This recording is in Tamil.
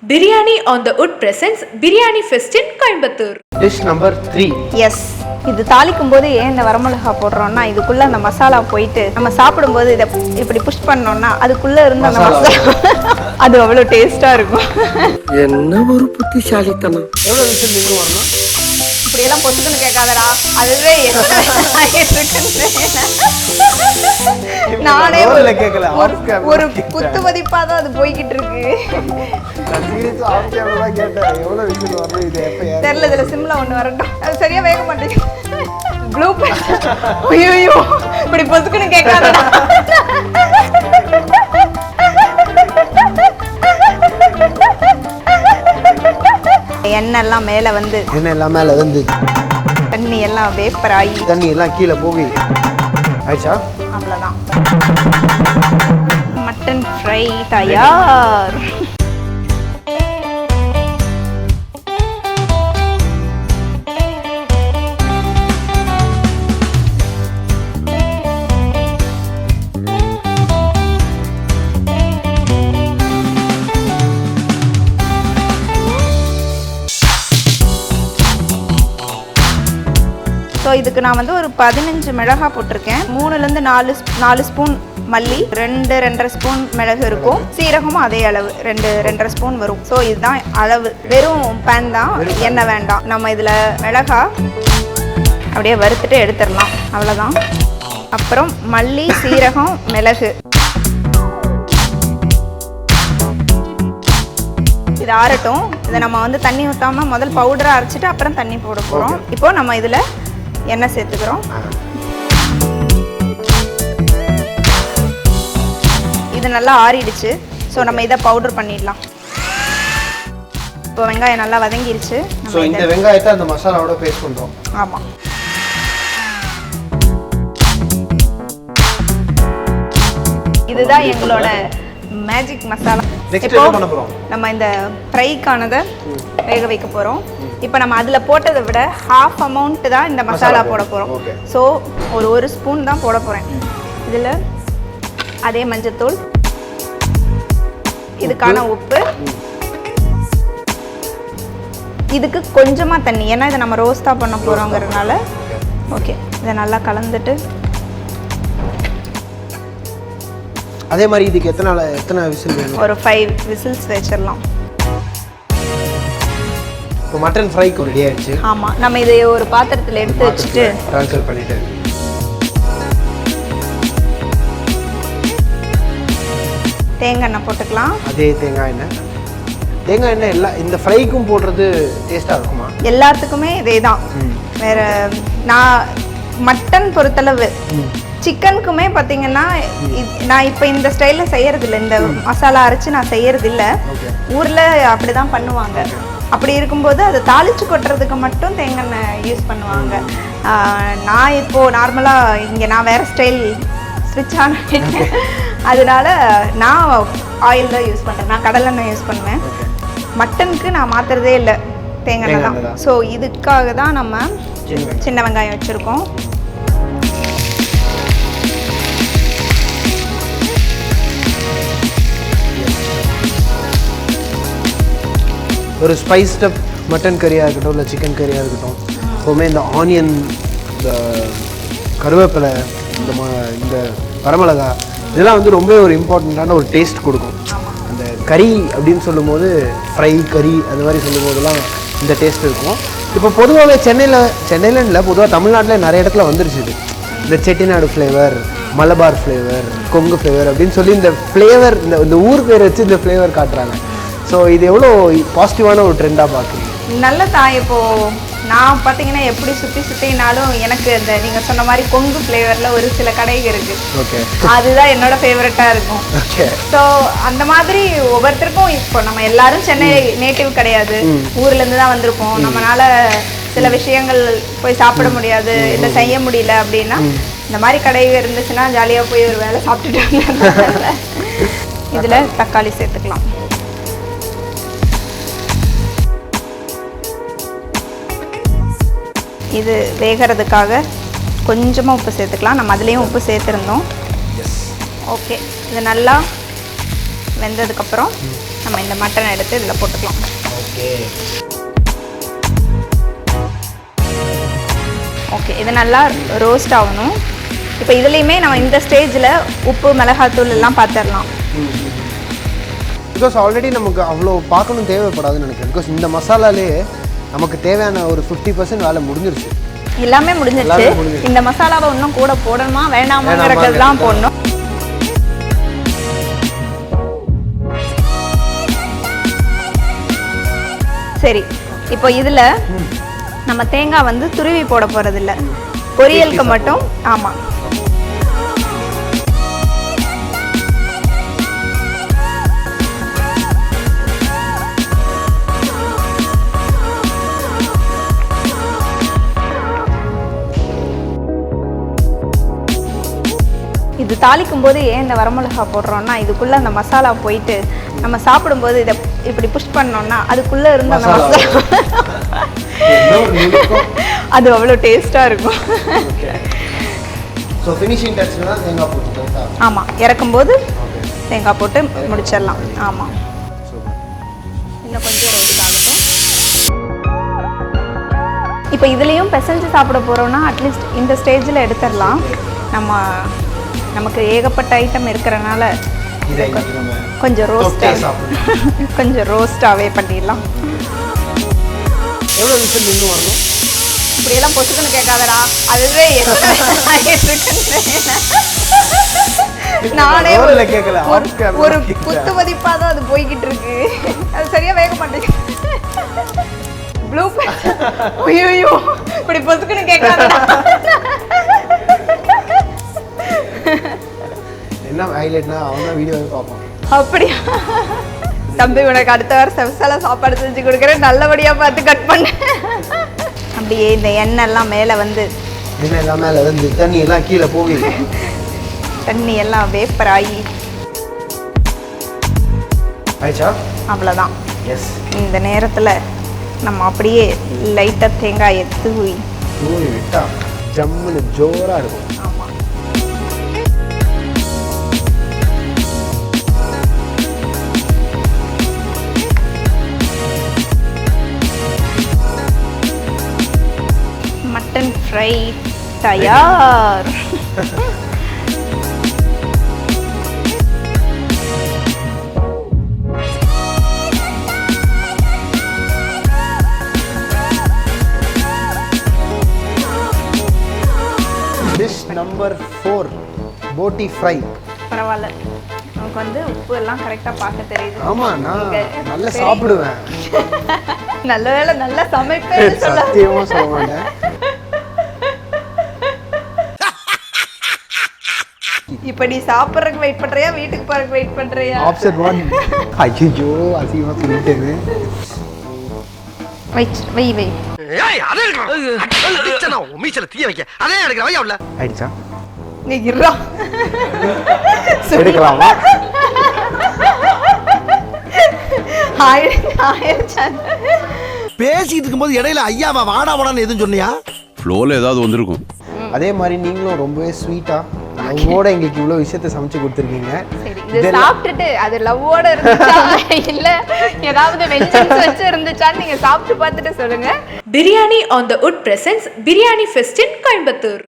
Biryani on the Wood presents Biryani Fest in Coimbatore. Dish number 3. Yes. இது தாளிக்கும் போது ஏன் இந்த வரமிளகா போடுறோம்னா இதுக்குள்ள அந்த மசாலா போயிட்டு நம்ம சாப்பிடும்போது இதை இப்படி புஷ் பண்ணோம்னா அதுக்குள்ள இருந்த அந்த மசாலா அது அவ்வளவு டேஸ்டா இருக்கும். என்ன ஒரு புத்திசாலித்தனம். எவ்வளவு விசில் நீங்க வரணும்? இப்படி எல்லாம் பொசுக்குன்னு கேட்காதடா. அதுவே நானே ஒரு குத்து மதிப்பா தான் அது போய்கிட்டு இருக்கு. தெரியல இதுல சிம்ல ஒண்ணு வரட்டும். அது சரியா வேக மாட்டேங்குது. ப்ளூ ஐயோ இப்படி பொசுக்குன்னு கேட்காதடா. எண்ணெய் எல்லாம் மேல வந்து தண்ணி எல்லாம் வேப்பர் ஆகி தண்ணி எல்லாம் கீழே போகி ஆயிடுச்சா? அவ்வளவுதான். மட்டன் ஃப்ரை தயார். ஸோ இதுக்கு நான் வந்து ஒரு 15 மிளகாய் போட்டிருக்கேன். 3லேருந்து 4 ஸ்பூன் மல்லி, 2-2.5 ஸ்பூன் மிளகு இருக்கும். சீரகமும் அதே அளவு 2-2.5 ஸ்பூன் வரும். ஸோ இதுதான் அளவு. வெறும் பேன் தான், எண்ணெய் வேண்டாம். நம்ம இதில் மிளகாய் அப்படியே வறுத்துட்டு எடுத்துடலாம். அவ்வளோதான். அப்புறம் மல்லி, சீரகம், மிளகு இது ஆறட்டும். இதை நம்ம வந்து தண்ணி ஊற்றாமல் முதல் பவுடரை அரைச்சிட்டு அப்புறம் தண்ணி போட போகிறோம். இப்போ நம்ம இதில் எண்ணெய் சேர்த்துக்கிறோம். இது நல்லா ஆறிடுச்சு. ஸோ நம்ம இதை பவுடர் பண்ணிடலாம். இப்போ வெங்காயம் நல்லா வதங்கிருச்சு. ஸோ இந்த வெங்காயத்தை அந்த மசாலாவோட பேஸ்ட் பண்ணுறோம். ஆமாம். இதுதான் எங்களோட மேஜிக் மசாலா. இப்போ நம்ம இந்த ஃப்ரைக்கானதை வேக வைக்க போகிறோம். இப்போ நம்ம அதில் போட்டதை விட ஹாஃப் அமௌண்ட் தான் இந்த மசாலா போட போகிறோம். ஸோ ஒரு ஸ்பூன் தான் போட போகிறேன். இதில் அதே மஞ்சத்தூள், இதுக்கான உப்பு, இதுக்கு கொஞ்சமாக தண்ணி, ஏன்னா இதை நம்ம ரோஸ்ட்டாக பண்ண போகிறோங்கிறதுனால. ஓகே, இதை நல்லா கலந்துட்டு அதே மாதிரி இதுக்கு எத்தனை விசில் வேணும்? ஒரு 5 விசில்ஸ் வச்சிடலாம். இப்போ மட்டன் ஃப்ரைக்கு ரெடி ஆயிடுச்சு. ஆமாம், நம்ம இதை ஒரு பாத்திரத்தில் எடுத்து வச்சுட்டு ட்ரான்ஸ்ஃபர் பண்ணிட்டு தேங்காய் எண்ணெய் போட்டுக்கலாம். அதே தேங்காய் எண்ணெய் எல்லாம் இந்த ஃப்ரைக்கும் போடுறது டேஸ்ட்டாக இருக்குமா? எல்லாத்துக்குமே இதே தான். வேற நான் மட்டன் பொறுத்தளவு சிக்கனுக்குமே பார்த்தீங்கன்னா நான் இப்போ இந்த ஸ்டைலில் செய்யறதில்லை. இந்த மசாலா அரைச்சி நான் செய்யறதில்லை. ஊரில் அப்படி தான் பண்ணுவாங்க. அப்படி இருக்கும்போது அதை தாளித்து கொட்டுறதுக்கு மட்டும் தேங்காய் எண்ணெய் யூஸ் பண்ணுவாங்க. நான் இப்போது நார்மலாக இங்கே நான் வேறு ஸ்டைல் ஸ்விட்ச் ஆனிட்டேன். அதனால நான் ஆயில் தான் யூஸ் பண்ணுறேன். நான் கடலெண்ணெய் யூஸ் பண்ணுவேன். மட்டனுக்கு நான் மாற்றுறதே இல்லை, தேங்காய் எண்ணெய் தான். ஸோ இதுக்காக தான் நம்ம சின்ன வெங்காயம் வச்சுருக்கோம். ஒரு ஸ்பைஸ்ட் அப் மட்டன் கறியாக இருக்கட்டும் இல்லை சிக்கன் கறியாக இருக்கட்டும், எப்போவுமே இந்த ஆனியன், இந்த கருவேப்பிலை, இந்த வரமிளகா இதெல்லாம் வந்து ரொம்ப ஒரு இம்பார்ட்டண்ட்டான ஒரு டேஸ்ட் கொடுக்கும். அந்த கறி அப்படின்னு சொல்லும்போது, ஃப்ரை கறி அந்த மாதிரி சொல்லும்போதெல்லாம் இந்த டேஸ்ட் இருக்கும். இப்போ பொதுவாகவே சென்னையில் இல்லை, பொதுவாக தமிழ்நாட்டில் நிறைய இடத்துல வந்துருச்சு இது. இந்த Chettinad flavour, Malabar flavour, Kongu flavour அப்படின்னு சொல்லி இந்த ஃப்ளேவர், இந்த ஊர் பேர் வச்சு இந்த ஃப்ளேவர் காட்டுறாங்க. ஸோ இது எவ்வளோ பாசிட்டிவான ஒரு ட்ரெண்டாக பார்க்குறீங்க? நல்லதான். இப்போது நான் பார்த்தீங்கன்னா எப்படி சுற்றினாலும் எனக்கு இந்த நீங்கள் சொன்ன மாதிரி கொங்கு ஃப்ளேவரில் ஒரு சில கடைகள் இருக்குது. ஓகே, அதுதான் என்னோட ஃபேவரட்டாக இருக்கும். ஓகே. ஸோ அந்த மாதிரி ஒவ்வொருத்தருக்கும் இப்போ நம்ம எல்லாரும் சென்னை நேட்டிவ் கிடையாது, ஊர்லேருந்து தான் வந்திருப்போம். நம்மளால சில விஷயங்கள் போய் சாப்பிட முடியாது, இல்லை செய்ய முடியல அப்படின்னா இந்த மாதிரி கடைகள் இருந்துச்சுன்னா ஜாலியாக போய் ஒரு வேலை சாப்பிட்டுட்டு வந்தாங்க. இதில் தக்காளி சேர்த்துக்கலாம். இது வேகிறதுக்காக கொஞ்சமாக உப்பு சேர்த்துக்கலாம். நம்ம அதுலேயும் உப்பு சேர்த்துருந்தோம். ஓகே, இது நல்லா வெந்ததுக்கப்புறம் நம்ம நம்ம இந்த மட்டனை எடுத்து இதில் போட்டுக்கலாம். ஓகே ஓகே, இது நல்லா ரோஸ்ட் ஆகணும். இப்போ இதுலேயுமே நம்ம இந்த ஸ்டேஜில் உப்பு மிளகாத்தூள் எல்லாம் பார்த்துடலாம். பிகாஸ் ஆல்ரெடி நமக்கு அவ்வளோ பார்க்கணும் தேவைப்படாதுன்னு நினைக்கிறேன். பிகாஸ் இந்த மசாலாலே நமக்கு தேவையான ஒரு 50% வேலை முடிஞ்சிருச்சு. எல்லாமே முடிஞ்சிருச்சு. இந்த மசாலாவை இன்னும் கூட போடணுமா வேண்டாமாங்கிறது தான் போடணும். சரி, இப்போ இதில் நம்ம தேங்காய் வந்து துருவி போட போகிறதில்ல, பொரியலுக்கு மட்டும். ஆமாம், இது தாளிக்கும் போது ஏன் இந்த வரமிளகா போடுறோம்னா இதுக்குள்ளே அந்த மசாலா போயிட்டு நம்ம சாப்பிடும்போது இதை இப்படி புஷ் பண்ணோம்னா அதுக்குள்ளே இருந்த அந்த மசாலா அது அவ்வளோ டேஸ்ட்டாக இருக்கும். ஸோ ஃபினிஷிங் டச்னா தேங்காய் போட்டு. ஆமாம், இறக்கும்போது தேங்காய் போட்டு முடிச்சிடலாம். ஆமாம், இன்னும் கொஞ்சம் ரோஸ்ட் ஆகட்டும். இப்போ இதுலேயும் பிசைஞ்சு சாப்பிட போகிறோம்னா அட்லீஸ்ட் இந்த ஸ்டேஜில் எடுத்துடலாம். நமக்கு ஏகப்பட்ட ஐட்டம் இருக்கிறனால கொஞ்சம் கொஞ்சம் ரோஸ்டாகவே பண்ணிடலாம். எவ்வளோ விசில் நின்று வரணும்? இப்படியெல்லாம் பொசுக்குன்னு கேட்காதடா, அதுவே நானே ஒரு குத்து மதிப்பாக தான் அது போய்கிட்டு இருக்கு. அது சரியாக வேக மாட்டேங்குது. ப்ளூ ஐயோ, இப்படி பொசுக்குன்னு கேட்காதடா. என்ன ஹைலைட்னா அவங்க வீடியோவை பார்ப்போம். அப்படியா? தம்பி, உனக்கு அடுத்த வாரம் செவசால சாப்பாடு செஞ்சு கொடுக்குறேன், நல்லபடியாக பார்த்து கட் பண்ண. அப்படியே இந்த எண்ணெய்லாம் மேலே வந்து எண்ணெய்லாம் மேலே வந்து தண்ணி எல்லாம் கீழே போகுது. தண்ணி எல்லாம் வேப்பர் ஆகி ஆயிடுச்சா? அவ்வளோதான். எஸ். இந்த நேரத்தில் நம்ம அப்படியே லைட்டாக தேங்காயை தூவி விட்டா ஜம்முன்னு ஜோராக இருக்கும். ஆமாம், மட்டன் ஃப்ரை தயார். டிஷ் நம்பர் 4 போட்டி ஃப்ரை. பரவாயில்ல, நமக்கு வந்து உப்பு எல்லாம் கரெக்டாக பார்க்க தெரியுது. ஆமாம், நான் நல்லா சாப்பிடுவேன். நல்ல வேலை, நல்லா சமைப்பேன். சத்தியமாக சொல்ல மாட்டேன். இப்போ நீ சாப்பிட்றதுக்கு வெயிட் பண்ணுறியா, வீட்டுக்கு போகிறதுக்கு வெயிட் பண்ணுறியா? ஆப்ஷன் 1. ஐயோ, அசிங்கமாக சொல்லிட்டேன்னு. வை வை. ஆயிடுச்சா? நீ இருடா. எடுக்கலாமா? ஆயிடுச்சா? பேசிட்டு இருக்கும்போது இடையில ஐயாவா வாடா வாடான்னு எதுவும் சொன்னியா? ஃப்ளோல ஏதாவது வந்திருக்கும். அதே மாதிரி நீங்களும் ரொம்பவே ஸ்வீட்டா லவ்வோட எங்களுக்கு இவ்வளோ விஷயத்தை சமைச்சு கொடுத்துருக்கீங்க. இது சாப்பிட்டுட்டு அது லவ்வோட இருந்துச்சா இல்ல ஏதாவது வெஞ்சன்ஸ் வச்சு இருந்துச்சான்னு நீங்க சாப்பிட்டு பார்த்துட்டு சொல்லுங்க. Biryani on the Wood presents Biryani Fest in Coimbatore.